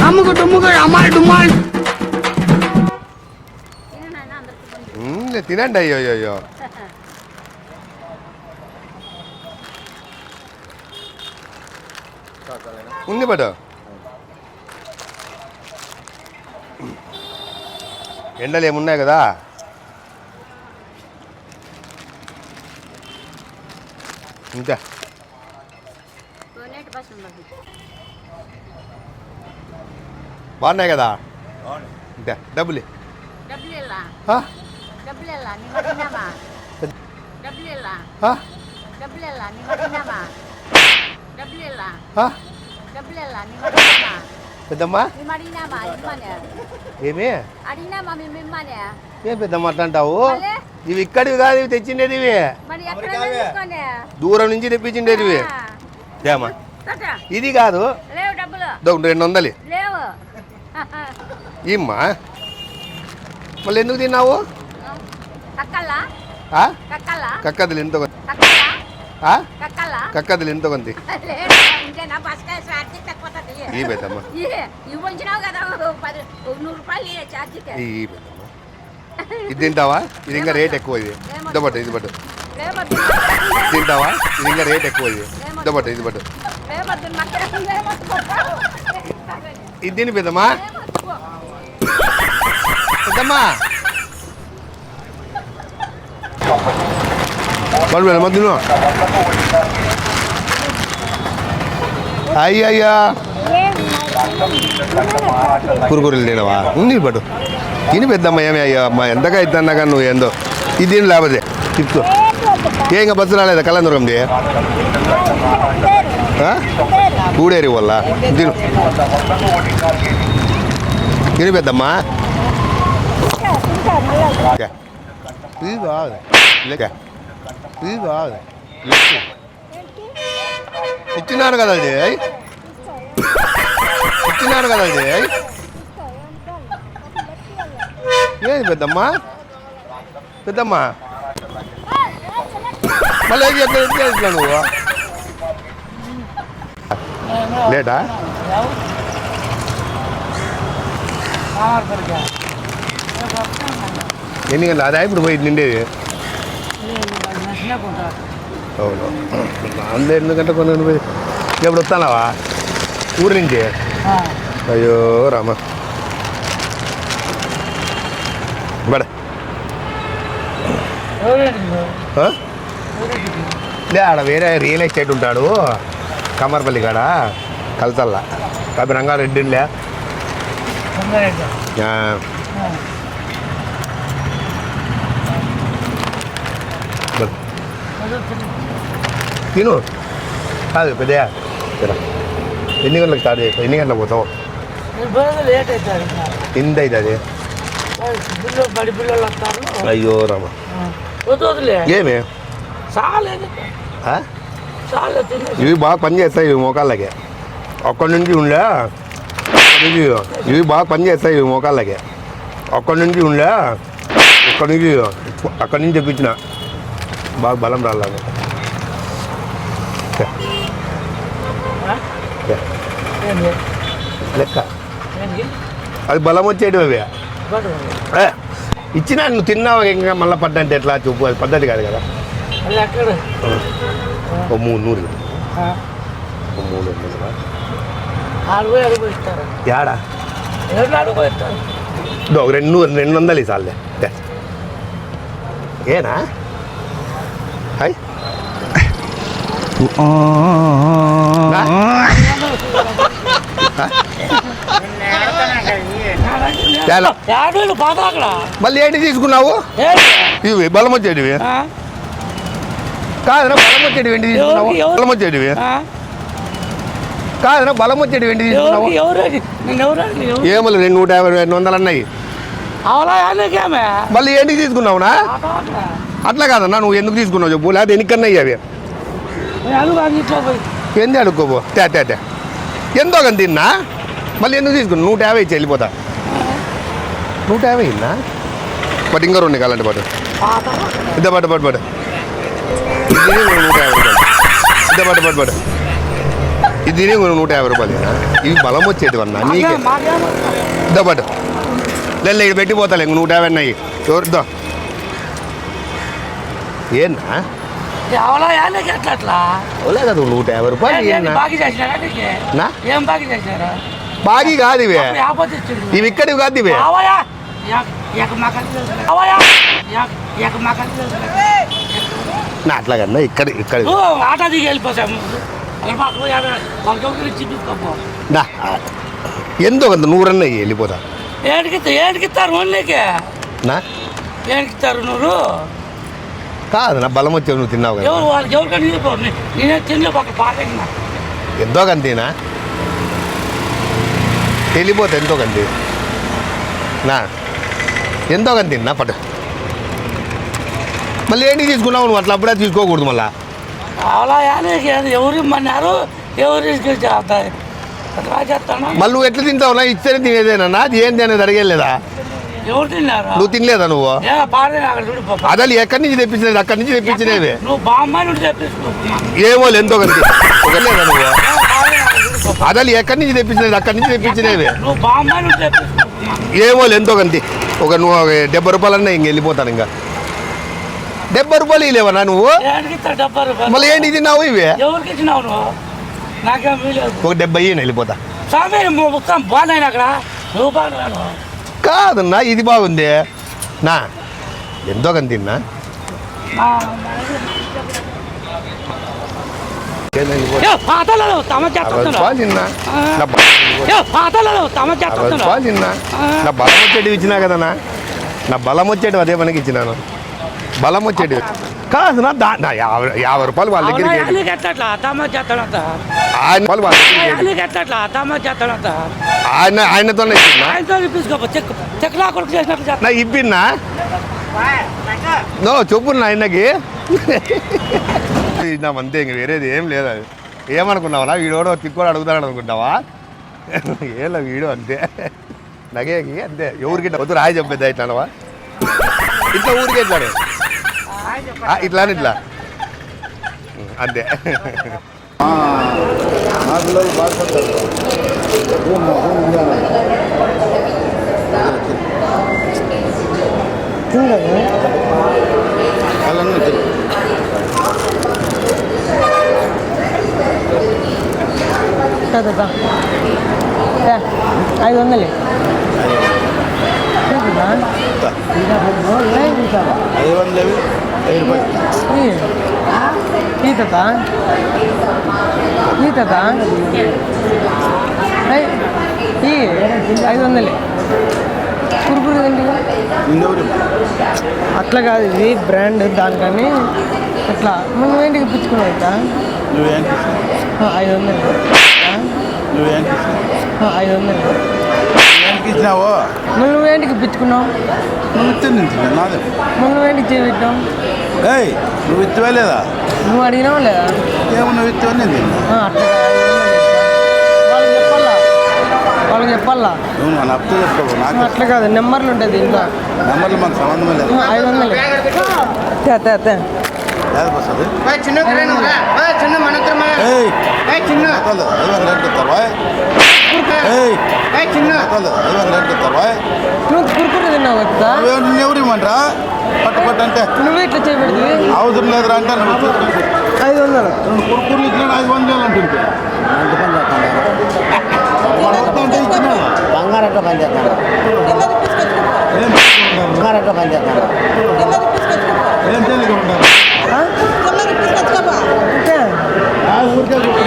అమ్ముకు డుమ్ముకు అమ్మాయి డుమ్మాయి తినండి. అయ్యో అయ్యో ఉంది బట్ ఎండలు ఏమున్నాయి కదా. ఇంకా బాగున్నాయి కదా. ఇంకా డబ్బులు పెద్దమ్మా ఏమి ఏం పెద్దమ్మ అట్లా అంటావు? ఇవి ఇక్కడివి కాదు, ఇవి తెచ్చిండేది. ఇవి దూరం నుంచి తెప్పించిండేది. ఇవి ఏమా ఇది కాదు. 200 ఏమ్మా మళ్ళీ ఎందుకు తిన్నావు? కక్కదలు ఎంత కక్కదలు ఎంత కొంది ఈ పెద్దమ్మ ఇది తింటావా? ఇది ఇంకా రేట్ ఎక్కువ. ఇది ఇదబట్టు ఇది పట్టు తింటావా? ఇది ఇంకా రేట్ ఎక్కువ. ఇది ఇదబట్టు ఇది పట్టు ఇది తిని పెద్దమ్మా. పెద్దమ్మా బళ్ళు తిను. అయ్యయ్యా కురుకురులు తినవా? ఉంది పట్టు తిని పెద్దమ్మ. ఏమి అయ్యా అమ్మ ఎంతగా అవుతున్నా కానీ నువ్వు ఏందో ఇది తిని లేకపోతే తిప్పు. ఏ ఇంకా బస్సు రాలేదా కళ్ళందరంది? కూడేరి వల్ల తిను తిని పెద్దమ్మా. ఇది కాదు ఇది కాదు ఇచ్చినారు కదా. అది ఇచ్చినారు కదా. అది ఏది పెద్దమ్మా? పెద్దమ్మా మళ్ళీ ఎట్లా నువ్వు లేటా? ఎన్ని గంటలు అదే ఇప్పుడు పోయి నిండేది? అవును అందే 8 గంటలకు పోయి ఎప్పుడు వస్తానావా ఊరి నుంచి? అయ్యో రామ బడ లే ఆడ వేరే రియల్ ఎస్టేట్ ఉంటాడు కమర్పల్లి కాడ కలతల్లా కాబట్టి రంగారెడ్డిలే తిను కాదు పెద్దయా. ఎన్ని గంటలకు స్టార్ట్ చేస్తావు? ఎన్ని గంటలకు పోతావు? ఎంత అవుతుంది? అయ్యో రామ ఏమి ఇవి బాగా పని చేస్తాయి. ఇవి మోకాళ్ళకి అక్కడి నుంచి ఉండే ఇవి బాగా పని చేస్తాయి. ఇవి మోకాళ్ళకి అక్కడి నుంచి ఉండే అక్కడి నుంచి తెప్పించిన బాగా బలం రాలేదు. లెక్క అది బలం వచ్చేటి అవి ఇచ్చినా నువ్వు తిన్నావు ఇంకా మళ్ళీ పడ్డంటే ఎట్లా చూపు? అది పద్ధతి కాదు కదా. 300 ఏడా 200 సార్లే ఏనా? హాయ్ మళ్ళీ ఏంటి తీసుకున్నావు? ఇవి బలం వచ్చేటివి కాదనా? బలం వచ్చేటివి ఏంటి తీసుకున్నావు? బలం వచ్చేటివి కాదనా? బలం వచ్చేటివి ఏంటి తీసుకున్నావు? ఏమో 150 200 అన్నాయి. మళ్ళీ ఏంటికి తీసుకున్నావునా? అట్లా కాదన్నా నువ్వు ఎందుకు తీసుకున్నావు చెప్పు, లేకపోతే ఎన్నికన్నా అవి ఏంది అడుక్కోబో తే ఎంతో కానీ తిన్నా మళ్ళీ ఎందుకు తీసుకున్నావు? 150 ఇచ్చి వెళ్ళిపోతా. 150 ఇన్నా బట్ ఇంకా 2 కావాలంటే పాటు ఇద్దా పట్టు 150 ఇద్దా పట్టు ఇది 150 రూపాయలు ఇవి బలం వచ్చేది అన్నా నీకే దబ్బట్ లేదు ఇక్కడ పెట్టిపోతాను ఇంక 150 అన్నాయి ఎవరిదో ఏనా ఓలే కదా 150 రూపాయలు బాగి కాదు ఇవే ఇవి ఇక్కడివి కాదు ఇవే నా అట్లాగన్నా ఇక్కడ ఇక్కడ ఆటో దిగి వెళ్ళిపోతాము ఎంతో కొంత 100 అన్న వెళ్ళిపోతా ఏడికిస్తారు ఓన్లీకి నా ఏడికిస్తారు నువ్వు కాదు నా బలం వచ్చేవి నువ్వు తిన్నావు కదా ఎవరికైనా నేనే తినలే పక్క పాట ఎంతో కంతేనా వెళ్ళిపోతా ఎంతో కంది నా ఎంతో కంది నా పట్టు మళ్ళీ ఏంటి తీసుకున్నావు నువ్వు అట్లా అప్పుడే తీసుకోకూడదు మళ్ళా అలా ఎవరు ఇమ్మన్నారు ఎవరు చేస్తాను మళ్ళీ నువ్వు ఎట్లా తింటావు నా ఇచ్చేది తినేదేనా అది ఏంటి అనేది అడిగేలేదా ఎవరు తిన్నారు నువ్వు తినలేదా నువ్వు అదే ఎక్కడి నుంచి తెప్పించినది అక్కడి నుంచి తెప్పించినవి నువ్వు బామ్మాయి నుండి తెప్పించుకో ఏమో ఎంతో కంది ఒకలేదా నువ్వు అదే ఎక్కడి నుంచి తెప్పించినది అక్కడి నుంచి తెప్పించినవి నువ్వు బామ్మాయి నుండి తెప్పించుకో ఏమో ఎంతో కంది నువ్వు 70 రూపాయలన్నా ఇంక వెళ్ళిపోతాను ఇంకా 70 రూపాయలు ఇలేవనా నువ్వు మళ్ళీ ఏంటి తిన్నావు ఇవి ఎవరికి ఇచ్చినావు నువ్వు నాకేం ఒక 70 వెళ్ళిపోతా స్వామి మొత్తం బాగున్నాయి అక్కడ నువ్వు బాగున్నాను కాదన్నా ఇది బాగుంది నా ఎంతో కానీ తిన్నా తిన్నా నా బలం వచ్చేటివి ఇచ్చినా కదనా నా బలం వచ్చేటివి అదే పనికి ఇచ్చినాను బలం వచ్చేటివి కాదు నా 50 రూపాయలు వాళ్ళ దగ్గరికి ఆయనతోనే నా ఇప్పిన్నా నో చెప్పున్నా ఆయనకి నా అంతే ఇంక వేరేది ఏం లేదు అది ఏమనుకున్నావా వీడోడో తిక్కోడు అడుగుతాడు అనుకుంటావా ఏలా వీడు అంతే నగేకి అంతే ఎవరికి వద్దు రాయి చెప్పేది ఇట్లానవా ఇట్లా ఊరికే ఇట్లానే ఇట్లా ఇట్లా అంతే కదా 500 ఈత ఈ 500 కురుకురు అట్లా కాదు ఇది బ్రాండ్ దానికని అట్లా మనం ఏంటికి ఇప్పించుకున్నావు ఇక 500 500 ఇచ్చినావు నువ్వేంటికి ఇప్పించుకున్నావు నువ్వేంటికి చేపెట్టావు నువ్వు ఇచ్చివా లేదా నువ్వు అడిగినావు లేదా ఏమో నువ్వు ఇచ్చివని అట్లా వాళ్ళకి చెప్పాలా నువ్వు మన అప్పు చెప్పుకోవు నాకు అట్లా కాదు నెంబర్లు ఉంటాయి దీంట్లో నెంబర్లు మాకు సంబంధమే లేదు 500 నువ్వు కురుకురు తిన్నావు కదా ఎవరిమంటరా పట్టు పట్టు అంటే నువ్వు ఇట్లా చేయబెడితే అవసరం లేదురా అంటే 500 కురుకుర్లు ఇచ్చిన 500 అంటుంది బంగారట్లో పనిచేస్తాను బంగారట్లో పనిచేస్తాను ఏం తెలియదు ఉంటారు ఊరికే పట్టు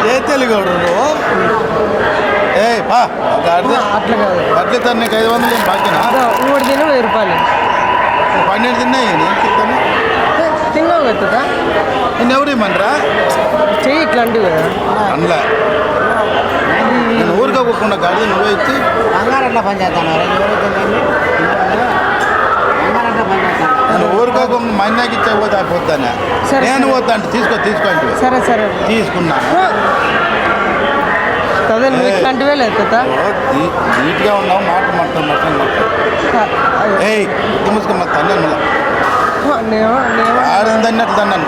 ఏ తెలుగుడు నువ్వు అట్లా కాదు అట్లే తను నీకు 500 బాకినా 3 తిన 1000 రూపాయలు 12 తిన్నాయి నేను చెప్తాను తిన్నావు కదా నేను ఎవరు ఇమ్మంటారా చెయ్యి ఇట్లాంటివి కదా అందులో నేను ఊరికే కూకుండా గాడి నువ్వే ఇచ్చి బంగారట్లో పనిచేస్తాను బంగారట్లో పనిచేస్తాను నేను ఊరికే మన్నాకి ఇచ్చకపోతే అయిపోతానే నేను పోతా అంటే తీసుకో అంటే సరే తీసుకున్నా అదే నువ్వు ఇట్లాంటివే లేదు తాత. నీట్గా ఉన్నావు, మాట ఏయ్ ముసుకొని మళ్ళీ తన్నాను మళ్ళీ ఆడన్నట్టు తన్నాను.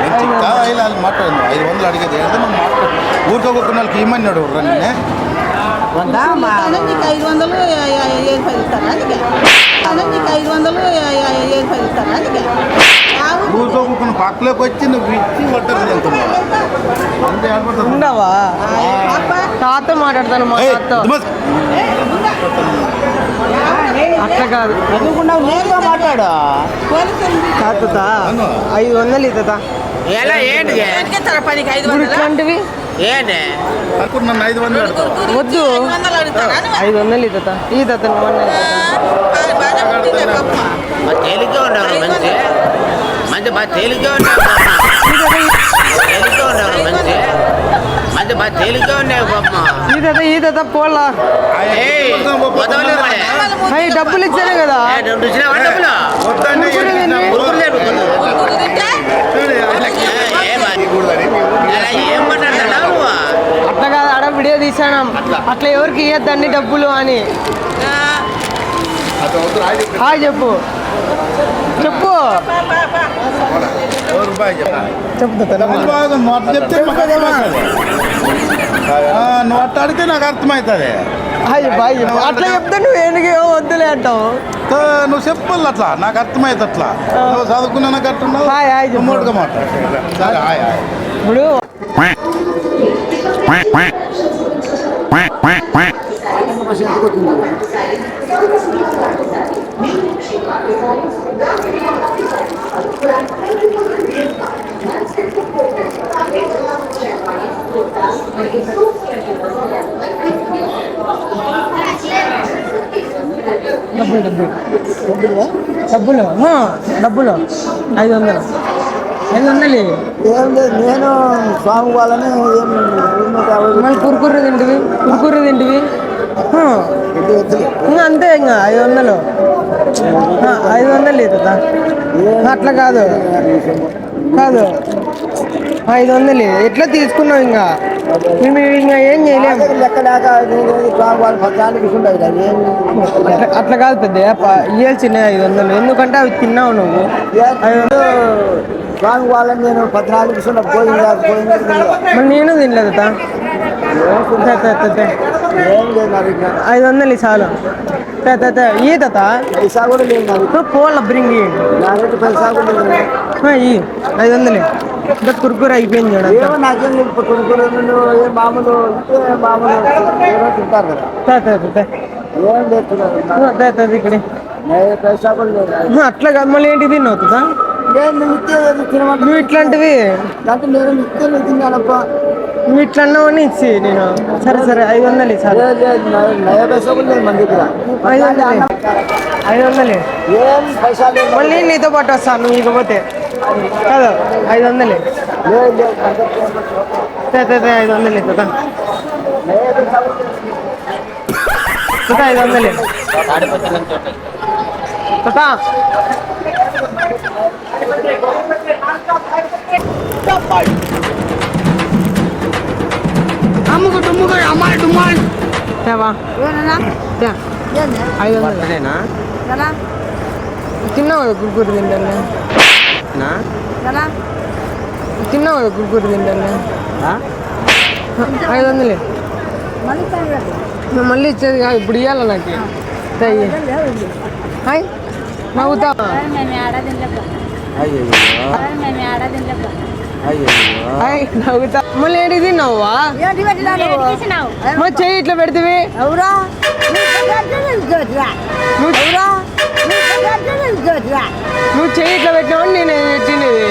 నేను చిక్క వాళ్ళు మాట్లాడు 500 అడిగేది ఏదో నువ్వు మాట్లాడు. ఊరుకోకుండా వాళ్ళకి ఇమ్మన్నాడు రన్నే. నీకు 500 ఏర్పడి ఇస్తారా అందుకే నీకు 500 ఏర్పడి ఇస్తారా అందుకే ఊరుకోకుండా పక్కలోకి వచ్చి నువ్వు ఇచ్చి పట్టదు అంతే ఆడపడుతుంది. ఉండవా తాత మాట్లాడతాను మా తాత అట్లా కాదు నేరుగా మాట్లాడు. తాత 500 తాత ఎలా ఏంటి ఇప్పుడు ఇట్లాంటివి ఏంటి అనుకుంటున్నాను 500 అడుగుతావు. వద్దు 500 తాత ఈ తాత తేలిగ్గా ఉండవు మంచి మంచి బాగా తేలిగ్గా ఉండవు తేలిగ్గా ఉండవు మంచి మంచి బాగా తేలిగ్గా ఉండేవి బొమ్మ ఈ తాత పోలా డబ్బులు ఇచ్చానే కదా వద్దండి అట్లా కాదు ఆడ వీడియో తీసాను అట్లా ఎవరికి ఇవ్వద్దండి డబ్బులు అని హాయ్ చెప్పు చెప్పు బాగుంది మాట చెప్తే మాకు అర్థమవుతుంది. నువ్వు అట్ట అడిగితే నాకు అర్థమవుతుంది. హాయ్ బాయ్ చెప్పు అట్లా చెప్తే నువ్వు ఎందుకు వద్దులే అంటావు. నువ్వు చెప్పాలి అట్లా నాకు అర్థమైతే అట్లా నువ్వు చదువుకున్నా నాకు అట్టున్నావు. హాయ్ హాయ్ చెప్పు. మూడుగా మాట్లాడు సరే హాయ్ హాయ్. ఇప్పుడు డబ్బులు 500 ఏం లేదు నేను స్వామి వాళ్ళని మళ్ళీ కురుకుర్రు తింటివి అంతే ఇంకా 500 500 అట్లా కాదు 500 ఎట్లా తీసుకున్నావు ఇంకా మేము ఇంకా ఏం చేయలేము. లెక్క లేక స్వామి వాళ్ళు 14 ఉండదు అట్లా కాదు పెద్ద ఇవ్వాల్సిన 500 ఎందుకంటే అవి తిన్నావు నువ్వు. 500 స్వామి వాళ్ళని నేను 14 పోయింది మళ్ళీ నేను తినలేదు ఏం లేదు నాకు ఇంకా 500 చాలు ఈ తాత పైసా కూడా లేదు నాకు. ఇప్పుడు పోల బ్రింగ్ నా దగ్గర పైసా కూడా లేదు. 500 కురుకురు అయిపోయింది చూడ ఏమో నాకేం లేదు. కొనుక్కునే మామూలు ఏదో తింటారు కదా ఏం లేదు ఇక్కడ పైసా కూడా లేదు. అట్లా కాదు మళ్ళీ ఏంటి తిన్నావు తాత నువ్వు ఇట్లాంటివి దాంట్లో నేను నిత్యం తిన్నానప్ప. నువ్వు ఇట్లా అన్నావని ఇచ్చి నేను సరే 500 చాలు. నయ పైసా కూడా లేదు మన దగ్గర. 500 ఏం పైసా లేదు. మళ్ళీ నీతో పాటు వస్తాను నువ్వు ఇకపోతే కాదు 500 లేదు 500 తాత 500 తాత తేవా 500 తిన్నావు కదా కురుకురు తింటాను తిన్నావు కదా కురుకురు తింటాను 500 మళ్ళీ ఇచ్చేది కాదు ఇప్పుడు ఇవ్వాలి నాకు హాయ్ నవ్వుతా హాయ్ నవ్వుతా మళ్ళీ ఏంటి తిన్నావా మరి చెయ్యి ఇట్లా పెడితే నువ్వు చెయ్యి ఇట్లా పెట్టినావు నేను తినేది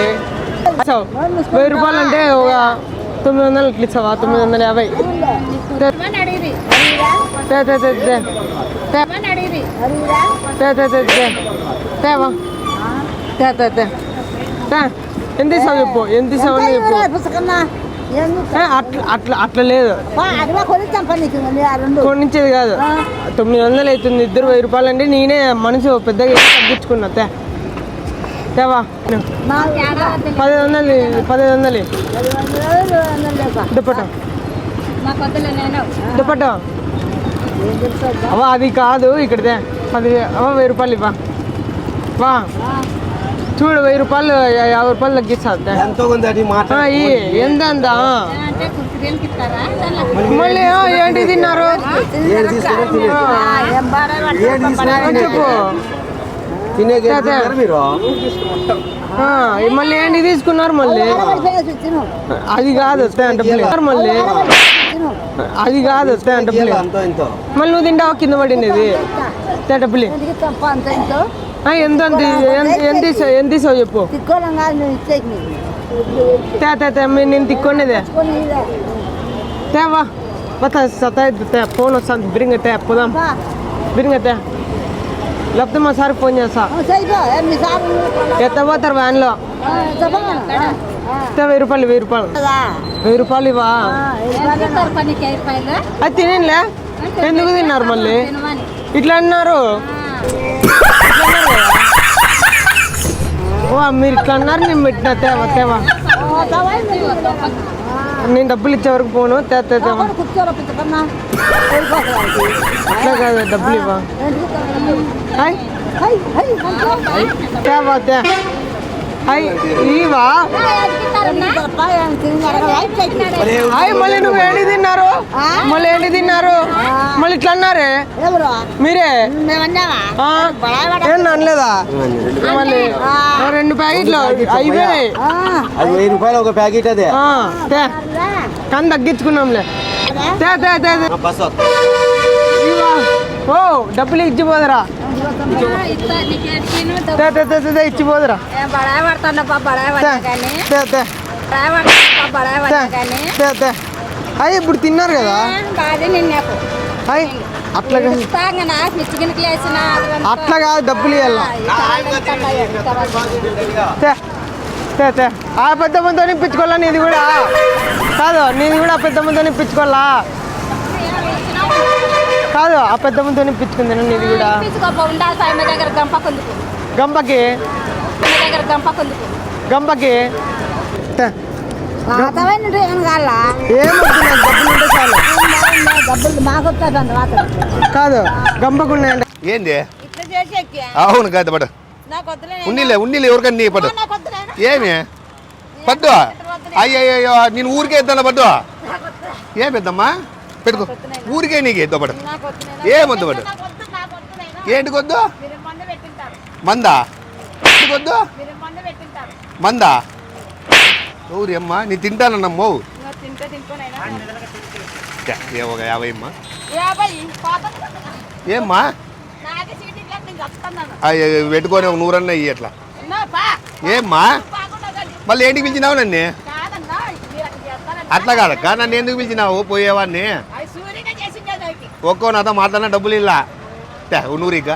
1000 రూపాయలు అంటే ఒక 900 ఇట్లా ఇస్తావా 950 తేవా ఎంత ఇస్తావు చెప్పు ఎంత ఇస్తావు చెప్పు అట్లా లేదు కొనిచ్చేది కాదు 900 అవుతుంది 1000 రూపాయలు అంటే నేనే మనసు పెద్దగా తగ్గించుకున్నా తేవా 1500 దుప్పట దుప్పట్టు అవ్వ అది కాదు ఇక్కడదే 10,000 రూపాయలు ఇవ్వ వా చూడు 1000 రూపాయలు 50 రూపాయలు తగ్గిస్తా ఎంత మళ్ళీ ఏంటి తిన్నారు చెప్పు మళ్ళీ ఏంటి తీసుకున్నారు మళ్ళీ అది కాదు మళ్ళీ అది కాదు మళ్ళీ నువ్వు తింటావా కింద పడింది డబ్బులు ఎంత ఎంత ఇస్తావు చెప్పు నేను తిక్కొనేదే తేవా ఫోన్ వస్తుంది బిరింగ పోదాం బిరింగ లేకపోతే మా సార్ ఫోన్ చేస్తా ఎత్త పోతారు వ్యాన్లో 1000 రూపాయలు 1000 రూపాయలు ఇవా అది తినేలే ఎందుకు తిన్నారు మళ్ళీ ఇట్లా అన్నారు మీరు ఇట్లా అన్నారు నేను పెట్టిన తేవా నేను డబ్బులు ఇచ్చే వరకు పోను అట్లా కాదు డబ్బులు ఇవ్వ ఇవా మళ్ళీ నువ్వు ఏంటి తిన్నారు మళ్ళీ ఇట్లా అన్నారే మీరే ఏం అనలేదా మళ్ళీ 2 ప్యాకెట్లు అయిపోయాయి 1000 రూపాయలు ఒక ప్యాకెట్ అదే కానీ తగ్గించుకున్నాంలే ఓ డబ్బులు ఇచ్చిపోదరా ఇచ్చిపోదరా అయ్యి ఇప్పుడు తిన్నారు కదా అయ్యి అట్లా అట్లా కాదు డబ్బులు ఇవ్వాలా ఆ పెద్ద మందితో నిప్పించుకోవాలా నీది కూడా కాదు నీది కూడా పెద్ద మందితో నిప్పించుకోవాలా కాదు ఆ పెద్ద మందితో నిప్పించుకుంది నీది కూడా గంపకి గంపకి కాదు గంపకున్నాయండి ఏంది అవును కాదు పడు ఉన్నీలే ఎవరికన్నా పడు ఏమి పట్టు అయ్యో నేను ఊరికే ఎద్దాను పట్టు ఏం పెద్దమ్మా పెట్టుకో ఊరికే నీకు ఎద్దో పడు ఏమొద్దు పడు ఏంటికొద్దు మందా ఏంటికొద్దు మందా ఊరి అమ్మా నీ తింటానమ్మో ఒక 50 అమ్మా ఏమ్మా పెట్టుకొని ఒక 100 అన్న ఇయ్యి అట్లా ఏమ్మా మళ్ళీ ఏంటికి పిలిచినావు నన్ను అట్లా కాదక్క నన్ను ఎందుకు పిలిచినావు పోయేవాడిని ఒక్కో నాతో మాట్లాడిన డబ్బులు ఇలా 100 ఇక